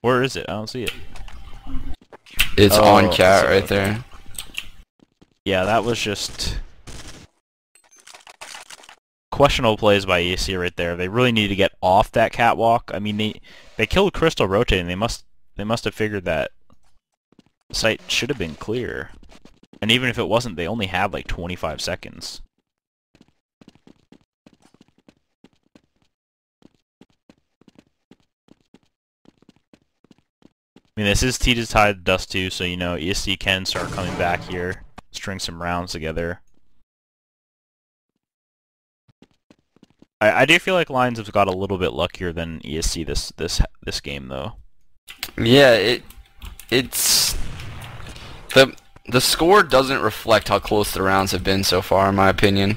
Where is it? I don't see it. It's on cat right there. Yeah, that was just questionable plays by ESC right there. They really need to get off that catwalk. I mean, they killed Crystal rotating. They must have figured that the site should have been clear. And even if it wasn't, they only had like 25 seconds. I mean, this is T to Tide Dust 2, so you know, ESC can start coming back here, string some rounds together. I do feel like Lions have got a little bit luckier than ESC this game though. Yeah, it's the score doesn't reflect how close the rounds have been so far, in my opinion.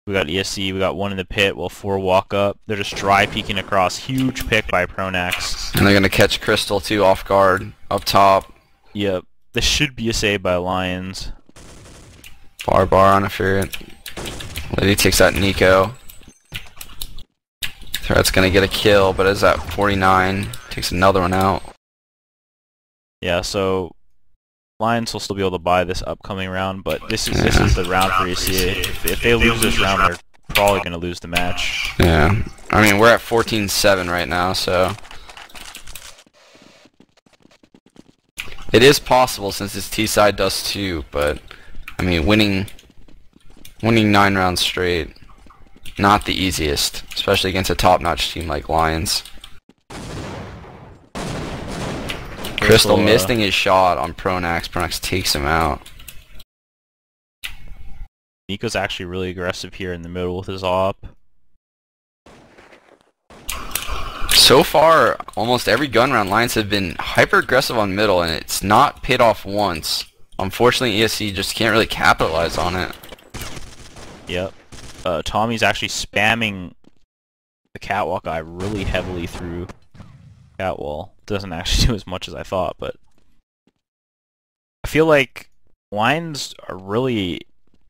We got ESC, we got one in the pit, while 4 walk up. They're just dry peeking across. Huge pick by Pronax. And they're gonna catch Crystal too off guard up top. Yep. This should be a save by Lions. Bar on a Ferret. Lady takes out Nico. Threat's gonna get a kill, but is at 49. Takes another one out. Yeah, so Lions will still be able to buy this upcoming round, but this is the round for ESC. If they lose this round, they're probably gonna lose the match. Yeah. I mean, we're at 14-7 right now, so it is possible since it's T-side Dust 2, but I mean, winning 9 rounds straight, not the easiest, especially against a top-notch team like Lions. Crystal missing his shot on Pronax. Pronax takes him out. Nico's actually really aggressive here in the middle with his op. So far, almost every gun round, Lions have been hyper-aggressive on middle, and it's not paid off once. Unfortunately, ESC just can't really capitalize on it. Yep. Tommy's actually spamming the catwalk guy really heavily through catwall. Doesn't actually do as much as I thought, but I feel like Lions are really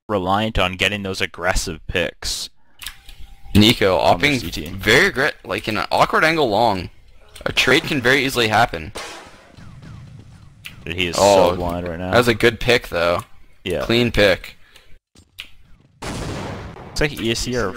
reliant on getting those aggressive picks. Nico opping very like in an awkward angle long. A trade can very easily happen. He is so blind right now. That was a good pick though. Yeah. Clean pick. It's like ESC are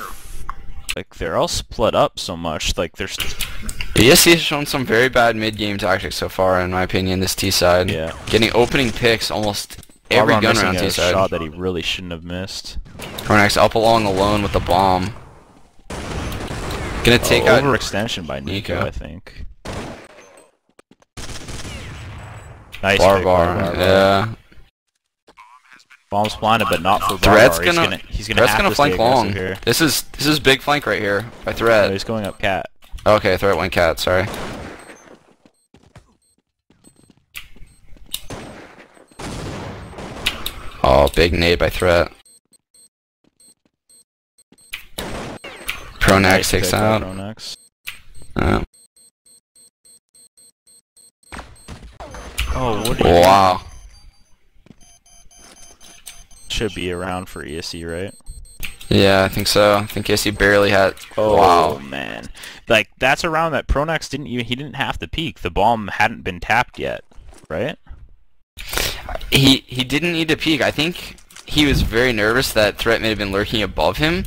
like they're all split up so much. Like there's ESC has shown some very bad mid-game tactics so far, in my opinion. This T side, yeah, getting opening picks almost every gun round T side. A shot that he really shouldn't have missed. Pronax up along alone with the bomb. Gonna take out overextension by Nico, I think. Nice bar, yeah. Bomb's blinded, but not for Bar. He's gonna have to flank stay long here. This is big flank right here by Threat. No, he's going up cat. Okay, Threat went cat. Sorry. Oh, big nade by Threat. Pronax Nice takes out. Pronax. Oh, what? Wow. Should be around for ESC, right? Yeah, I think so. I think ESC barely had. Oh wow. Man, like that's a round that Pronax he didn't have to peek. The bomb hadn't been tapped yet, right? He didn't need to peek. I think he was very nervous that Threat may have been lurking above him.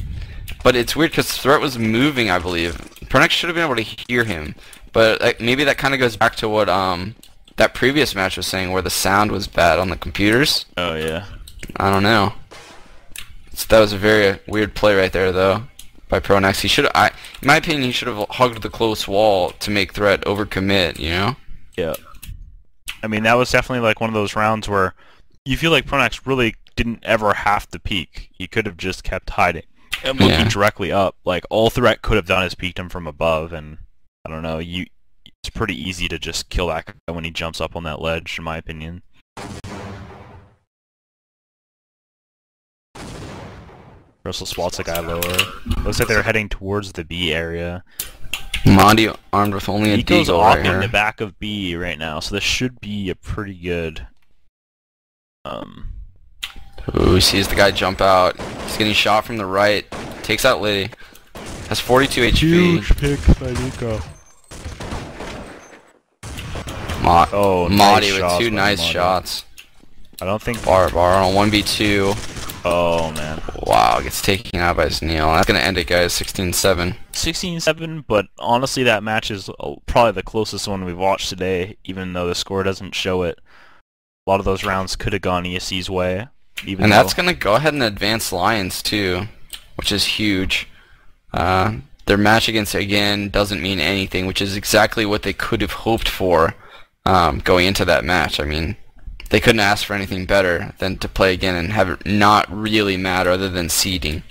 But it's weird because Threat was moving, I believe. Pronax should have been able to hear him. But maybe that kind of goes back to what that previous match was saying, where the sound was bad on the computers. Oh yeah. I don't know. That was a very weird play right there, though, by Pronax. He should, in my opinion, he should have hugged the close wall to make Threat overcommit. You know? Yeah. I mean, that was definitely like one of those rounds where you feel like Pronax really didn't ever have to peek. He could have just kept hiding and looking directly up. Like all Threat could have done is peeked him from above, and I don't know. It's pretty easy to just kill that guy when he jumps up on that ledge, in my opinion. Russell swats a guy lower. Looks like they're heading towards the B area. Mondi armed with only a Nico's deagle off right in here. the back of B right now, so this should be a pretty good. Ooh, he sees the guy jump out. He's getting shot from the right. Takes out Liddy. Has 42 HP. Huge pick by Nico. Oh, Mahdi nice with two shots by nice Mahdi. shots. I don't think... Bar on 1v2. Oh, man. Wow, gets taken out by Neil. That's going to end it, guys. 16-7. 16-7, but honestly that match is probably the closest one we've watched today, even though the score doesn't show it. A lot of those rounds could have gone ESC's way. And that's going to go ahead and advance Lions, too, which is huge. Their match against, again, doesn't mean anything, which is exactly what they could have hoped for going into that match. I mean, they couldn't ask for anything better than to play again and have it not really matter other than seeding.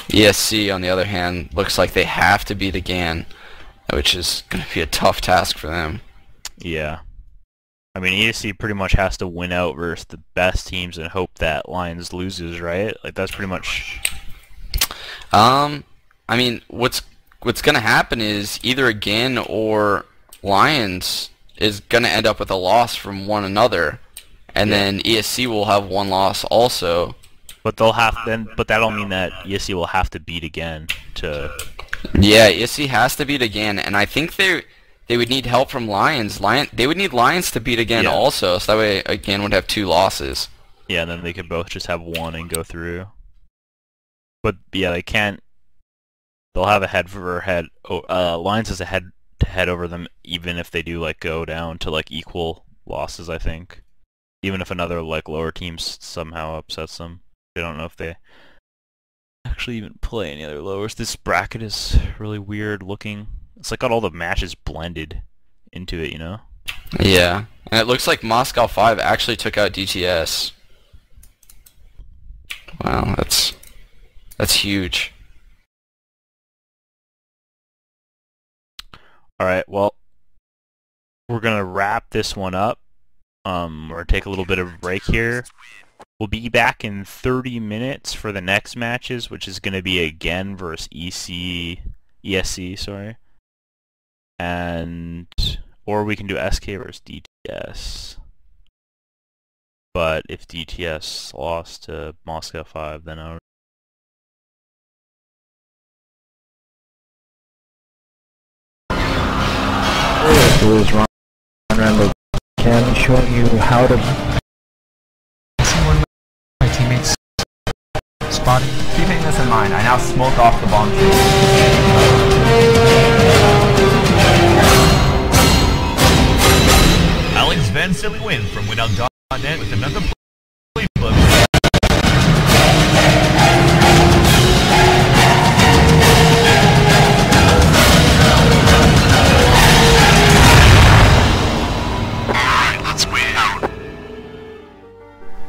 ESC, on the other hand, looks like they have to beat again, which is going to be a tough task for them. Yeah. I mean, ESC pretty much has to win out versus the best teams and hope that Lions loses, right? Like, that's pretty much... I mean, what's going to happen is either again or Lions is going to end up with a loss from one another, and then ESC will have one loss also. But they'll have but that'll mean that ESC will have to beat again to... Yeah, ESC has to beat again, and I think they would need help from Lions. They would need Lions to beat again also, so that way again would have two losses. Yeah, and then they could both just have one and go through. But yeah, they can't. They'll have a head-for-head. Lions has a head-to-head over them, even if they do like go down to like equal losses. I think, even if another like lower team somehow upsets them. I don't know if they actually even play any other lowers. This bracket is really weird looking. It's like got all the matches blended into it, you know? Yeah, and it looks like Moscow 5 actually took out DTS. Wow, that's huge. Alright, well, we're gonna wrap this one up. We're gonna take a little bit of a break here. We'll be back in 30 minutes for the next matches, which is gonna be again versus ESC, sorry. Or we can do SK versus DTS. But if DTS lost to Moscow 5, then I This is Ron Randall Ken showing you how to See one of my teammates spotted. Keeping this in mind, I now smoke off the bomb tree. Alex Van Silly win from Winout.net with another playbook.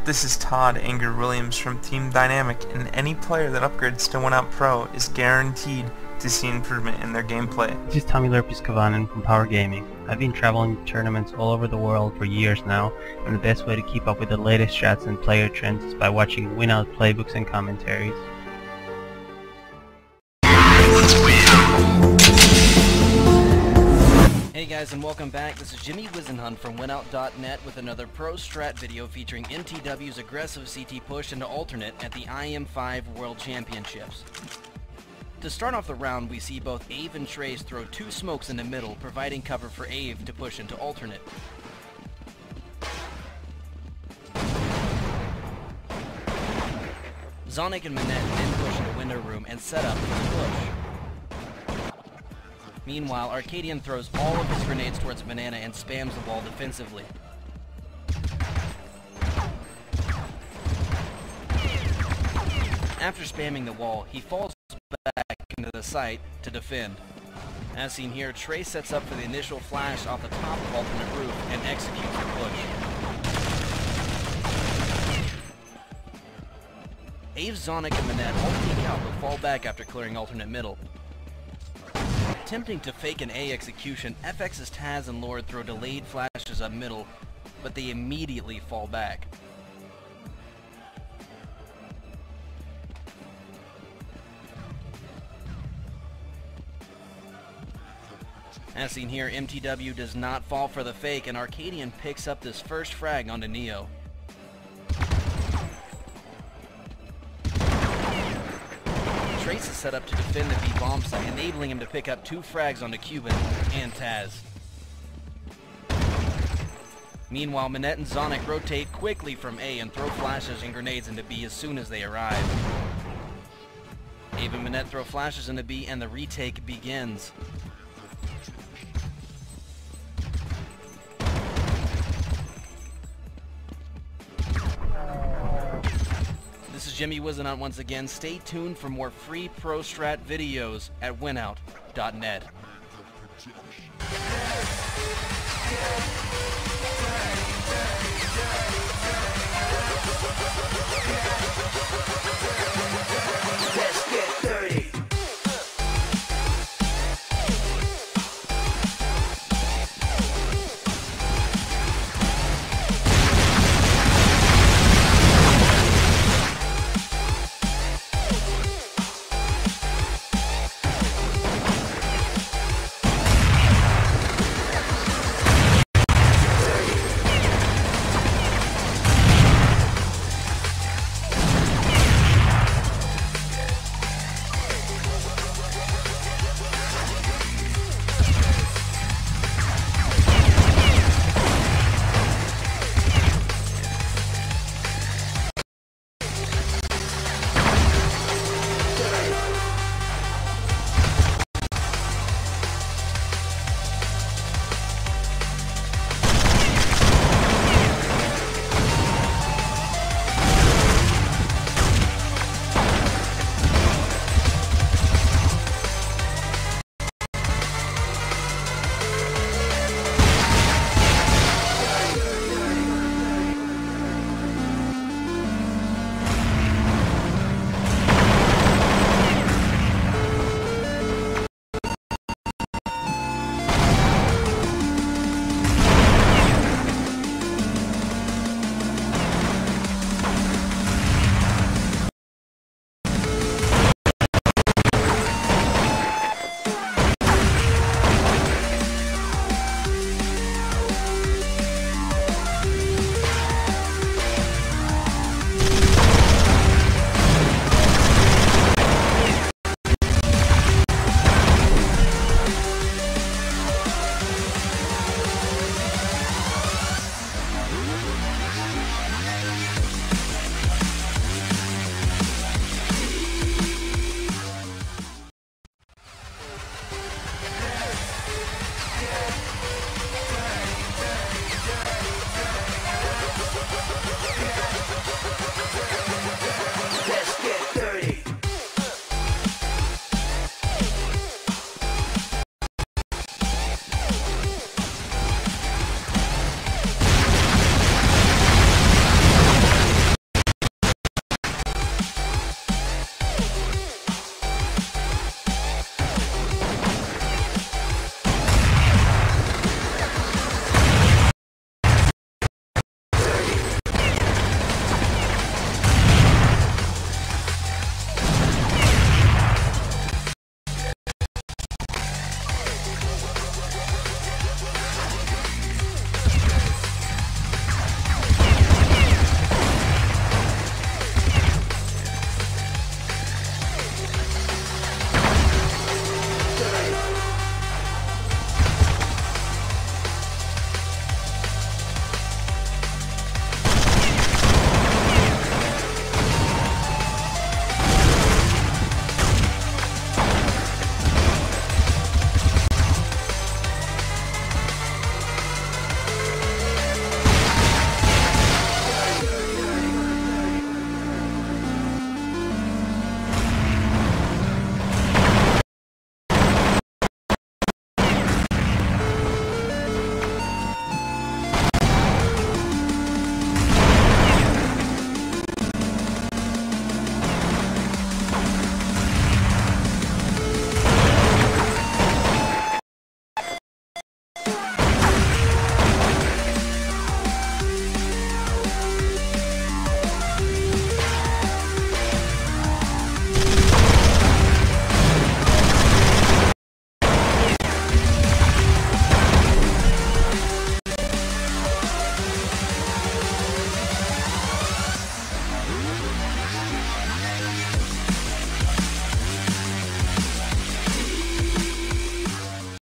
This is Todd Anger Williams from Team Dynamic, and any player that upgrades to Winout Pro is guaranteed to see improvement in their gameplay. This is Tommy Lurpis-Kavanen from Power Gaming. I've been traveling to tournaments all over the world for years now, and the best way to keep up with the latest strats and player trends is by watching Winout playbooks and commentaries. Hey guys, and welcome back. This is Jimmy Wisenhunt from Winout.net with another Pro Strat video featuring MTW's aggressive CT push into alternate at the IM5 World Championships. To start off the round, we see both Ave and Trace throw two smokes in the middle, providing cover for Ave to push into alternate. Zonic and Manette then push into window room and set up for the push. Meanwhile, Arcadian throws all of his grenades towards Banana and spams the wall defensively. After spamming the wall, he falls back into the site to defend. As seen here, Trey sets up for the initial flash off the top of alternate roof and executes the push. Ave, Zonic, and Manette all peek out but fall back after clearing alternate middle. Attempting to fake an A execution, FX's Taz and Lord throw delayed flashes up middle, but they immediately fall back. As seen here, MTW does not fall for the fake, and Arcadian picks up this first frag onto Neo. Trace is set up to defend the B bomb site, enabling him to pick up two frags onto Cuban and Taz. Meanwhile, Minette and Zonic rotate quickly from A and throw flashes and grenades into B as soon as they arrive. Ava and Minette throw flashes into B and the retake begins. This is Jimmy Wizenhunt once again. Stay tuned for more free Pro Strat videos at winout.net.